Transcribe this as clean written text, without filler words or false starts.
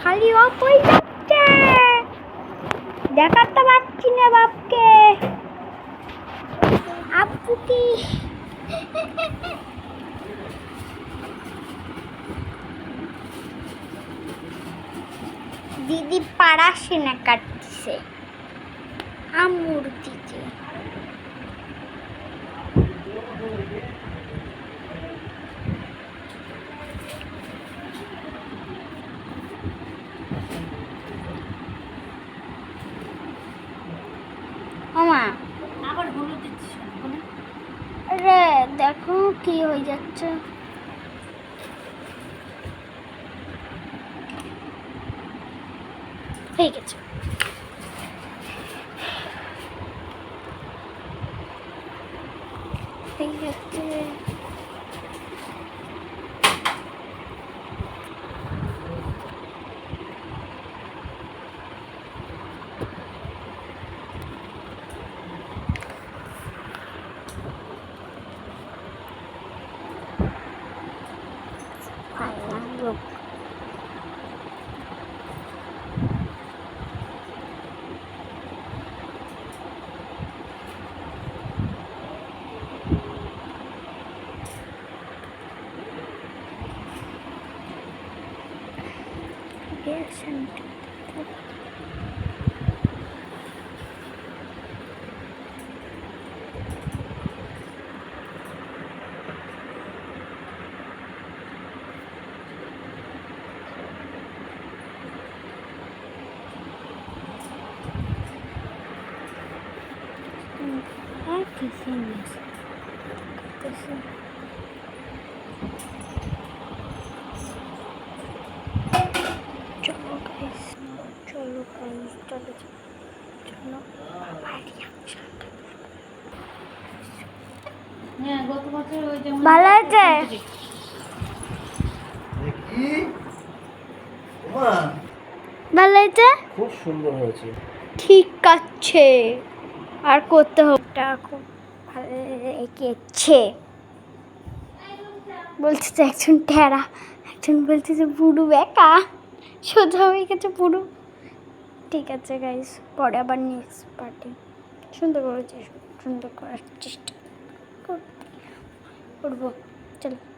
খালি অফ হয়ে যাচ্ছে, দেখাতে পাচ্ছি না বাপকে। আপু কি দিদি পাড়াশোনা কাটছে, আমুর দিদি। মামা আবার হলুদ দিচ্ছিস? রে দেখো কি হয়ে যাচ্ছে। হয়ে গেছে। হয়ে গেছে। লোক কিছু নেই। চলো গাইস, চলো গাইস, চলো চলো বাড়ি। হ্যাঁ, গত বছর ওই যেমন ভালো আছে? ভালো আছে, খুব সুন্দর হয়েছে। ঠিক আছে, আর করতে হবে। খুব ভালো এঁকেছে। বলছে যে একজন টেরা, একজন বলছে যে বুড়ো বেকা, সোজা হয়ে গেছে বুড়ো। ঠিক আছে গাইস, পরে আবার নেক্সট পার্টি সুন্দর করেছে, সুন্দর করার চেষ্টা করবো। চলো।